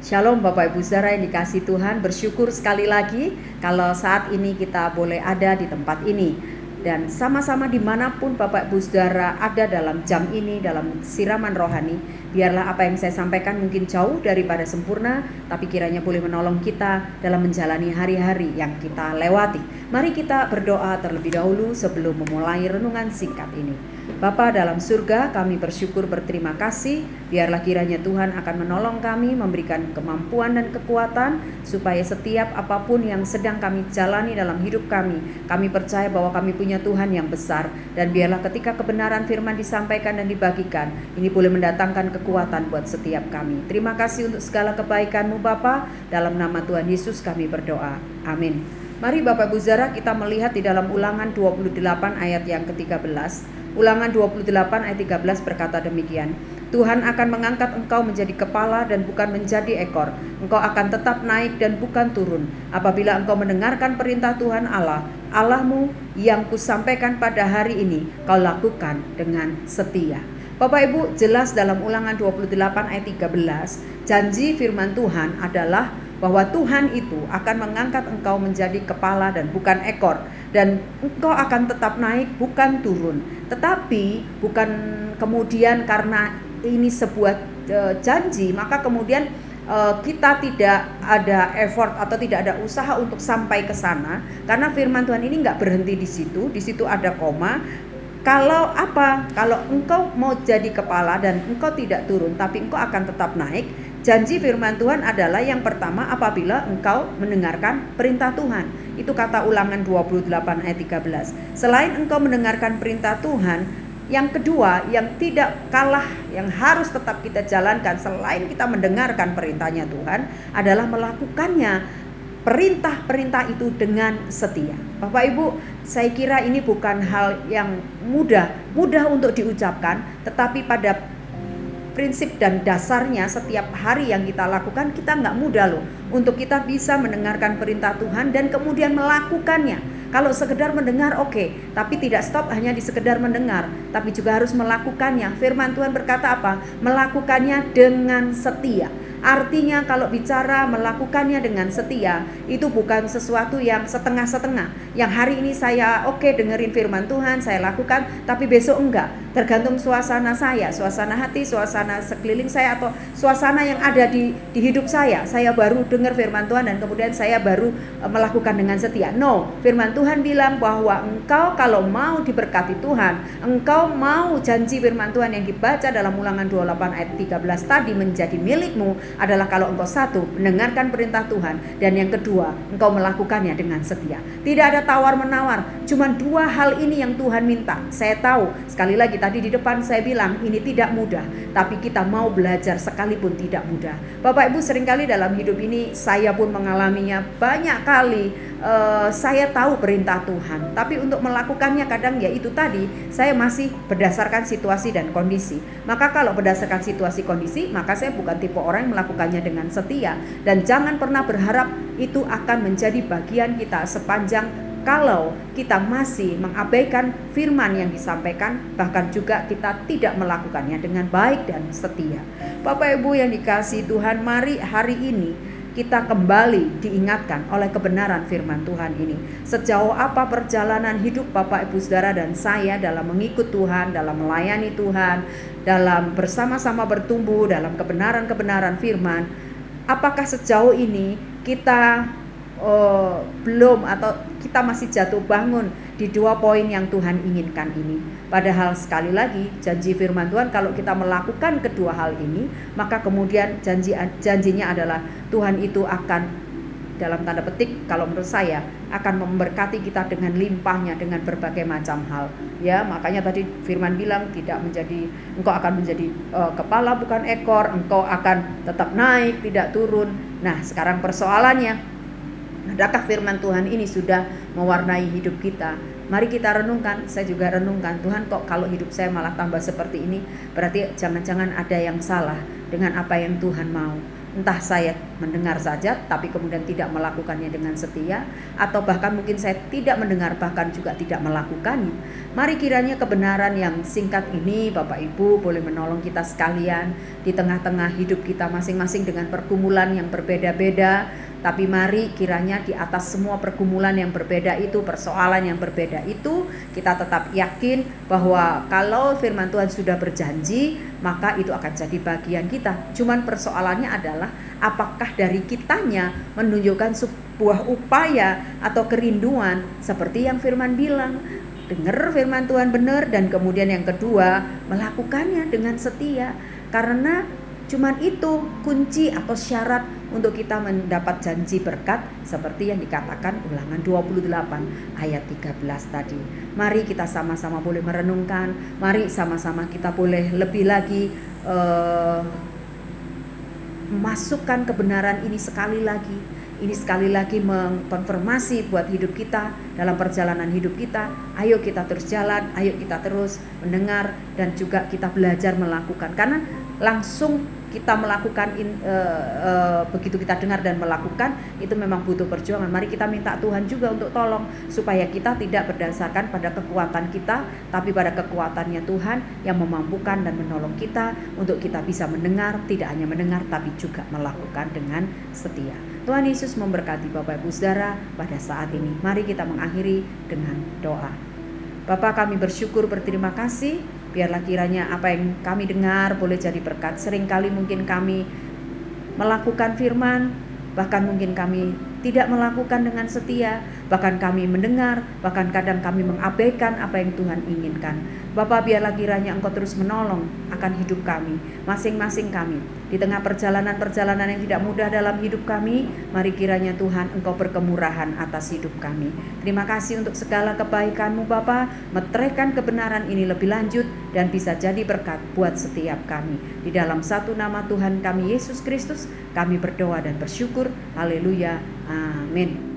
Shalom Bapak Ibu Saudara yang dikasihi Tuhan, bersyukur sekali lagi kalau saat ini kita boleh ada di tempat ini. Dan sama-sama dimanapun Bapak Ibu Saudara ada dalam jam ini, dalam siraman rohani, biarlah apa yang saya sampaikan mungkin jauh daripada sempurna, tapi kiranya boleh menolong kita dalam menjalani hari-hari yang kita lewati. Mari kita berdoa terlebih dahulu sebelum memulai renungan singkat ini. Bapa dalam surga, kami bersyukur berterima kasih, biarlah kiranya Tuhan akan menolong kami, memberikan kemampuan dan kekuatan, supaya setiap apapun yang sedang kami jalani dalam hidup kami percaya bahwa kami punya Tuhan yang besar, dan biarlah ketika kebenaran firman disampaikan dan dibagikan, ini boleh mendatangkan kekuatan buat setiap kami. Terima kasih untuk segala kebaikan-Mu Bapa, dalam nama Tuhan Yesus kami berdoa, amin. Mari Bapak Ibu Saudara kita melihat di dalam Ulangan 28 ayat yang ke-13. Ulangan 28 ayat 13 berkata demikian, Tuhan akan mengangkat engkau menjadi kepala dan bukan menjadi ekor. Engkau akan tetap naik dan bukan turun. Apabila engkau mendengarkan perintah Tuhan Allahmu yang kusampaikan pada hari ini, kau lakukan dengan setia. Bapak Ibu, jelas dalam Ulangan 28 ayat 13, janji firman Tuhan adalah bahwa Tuhan itu akan mengangkat engkau menjadi kepala dan bukan ekor, dan engkau akan tetap naik bukan turun. Tetapi bukan kemudian karena ini sebuah janji maka kemudian kita tidak ada effort atau tidak ada usaha untuk sampai ke sana, karena firman Tuhan ini nggak berhenti di situ ada koma. Kalau engkau mau jadi kepala dan engkau tidak turun tapi engkau akan tetap naik, janji firman Tuhan adalah yang pertama apabila engkau mendengarkan perintah Tuhan. Itu kata Ulangan 28 ayat 13. Selain engkau mendengarkan perintah Tuhan, yang kedua yang tidak kalah yang harus tetap kita jalankan selain kita mendengarkan perintahnya Tuhan adalah melakukannya. Perintah-perintah itu dengan setia. Bapak Ibu, saya kira ini bukan hal yang mudah untuk diucapkan, tetapi pada prinsip dan dasarnya setiap hari yang kita lakukan kita nggak mudah loh untuk kita bisa mendengarkan perintah Tuhan dan kemudian melakukannya. Kalau sekedar mendengar oke, tapi tidak stop hanya di sekedar mendengar, tapi juga harus melakukannya. Firman Tuhan berkata apa? Melakukannya dengan setia. Artinya kalau bicara melakukannya dengan setia, itu bukan sesuatu yang setengah-setengah. Yang hari ini saya dengerin firman Tuhan, saya lakukan, tapi besok enggak. Tergantung suasana saya, suasana hati, suasana sekeliling saya, atau suasana yang ada di hidup saya. Saya baru dengar firman Tuhan dan kemudian saya baru melakukan dengan setia. No, firman Tuhan bilang bahwa engkau kalau mau diberkati Tuhan, engkau mau janji firman Tuhan yang dibaca dalam Ulangan 28 ayat 13 tadi menjadi milikmu, adalah kalau engkau satu, mendengarkan perintah Tuhan, dan yang kedua, engkau melakukannya dengan setia. Tidak ada tawar-menawar, cuma dua hal ini yang Tuhan minta. Saya tahu, sekali lagi tadi di depan saya bilang, ini tidak mudah, tapi kita mau belajar sekalipun tidak mudah. Bapak Ibu, seringkali dalam hidup ini, saya pun mengalaminya banyak kali. Saya tahu perintah Tuhan, tapi untuk melakukannya kadang ya itu tadi, saya masih berdasarkan situasi dan kondisi. Maka kalau berdasarkan situasi kondisi, maka saya bukan tipe orang yang melakukannya dengan setia. Dan jangan pernah berharap itu akan menjadi bagian kita sepanjang kalau kita masih mengabaikan firman yang disampaikan, bahkan juga kita tidak melakukannya dengan baik dan setia. Bapak Ibu yang dikasihi Tuhan, mari hari ini kita kembali diingatkan oleh kebenaran firman Tuhan ini. Sejauh apa perjalanan hidup Bapak Ibu Saudara dan saya dalam mengikut Tuhan, dalam melayani Tuhan, dalam bersama-sama bertumbuh dalam kebenaran-kebenaran firman. Apakah sejauh ini kita belum, atau kita masih jatuh bangun di dua poin yang Tuhan inginkan ini? Padahal sekali lagi janji firman Tuhan kalau kita melakukan kedua hal ini, maka kemudian janjinya adalah Tuhan itu akan, dalam tanda petik kalau menurut saya, akan memberkati kita dengan limpahnya dengan berbagai macam hal. Ya, makanya tadi firman bilang engkau akan menjadi kepala bukan ekor, engkau akan tetap naik tidak turun. Nah, sekarang persoalannya, adakah firman Tuhan ini sudah mewarnai hidup kita? Mari kita renungkan, saya juga renungkan, Tuhan kok kalau hidup saya malah tambah seperti ini, berarti jangan-jangan ada yang salah dengan apa yang Tuhan mau. Entah saya mendengar saja tapi kemudian tidak melakukannya dengan setia, atau bahkan mungkin saya tidak mendengar bahkan juga tidak melakukannya. Mari kiranya kebenaran yang singkat ini Bapak Ibu boleh menolong kita sekalian di tengah-tengah hidup kita masing-masing dengan pergumulan yang berbeda-beda. Tapi mari kiranya di atas semua pergumulan yang berbeda itu, persoalan yang berbeda itu, kita tetap yakin bahwa kalau firman Tuhan sudah berjanji, maka itu akan jadi bagian kita. Cuman persoalannya adalah apakah dari kitanya menunjukkan sebuah upaya atau kerinduan seperti yang firman bilang, dengar firman Tuhan benar, dan kemudian yang kedua melakukannya dengan setia. Karena cuman itu kunci atau syarat untuk kita mendapat janji berkat seperti yang dikatakan Ulangan 28 ayat 13 tadi. Mari kita sama-sama boleh merenungkan, mari sama-sama kita boleh lebih lagi masukkan kebenaran ini sekali lagi. Ini sekali lagi mengkonfirmasi buat hidup kita, dalam perjalanan hidup kita. Ayo kita terus jalan, ayo kita terus mendengar, dan juga kita belajar melakukan. Karena langsung kita melakukan, begitu kita dengar dan melakukan, itu memang butuh perjuangan. Mari kita minta Tuhan juga untuk tolong, supaya kita tidak berdasarkan pada kekuatan kita, tapi pada kekuatannya Tuhan yang memampukan dan menolong kita untuk kita bisa mendengar, tidak hanya mendengar tapi juga melakukan dengan setia. Tuhan Yesus memberkati Bapak Ibu Saudara pada saat ini. Mari kita mengakhiri dengan doa. Bapa, kami bersyukur, berterima kasih. Biarlah kiranya apa yang kami dengar boleh jadi berkat. Seringkali mungkin kami melakukan firman, bahkan mungkin kami tidak melakukan dengan setia, bahkan kami mendengar, bahkan kadang kami mengabaikan apa yang Tuhan inginkan. Bapa, biarlah kiranya Engkau terus menolong akan hidup kami, masing-masing kami. Di tengah perjalanan-perjalanan yang tidak mudah dalam hidup kami, mari kiranya Tuhan Engkau berkemurahan atas hidup kami. Terima kasih untuk segala kebaikan-Mu Bapa, meteraikan kebenaran ini lebih lanjut dan bisa jadi berkat buat setiap kami. Di dalam satu nama Tuhan kami Yesus Kristus, kami berdoa dan bersyukur. Haleluya. Amin.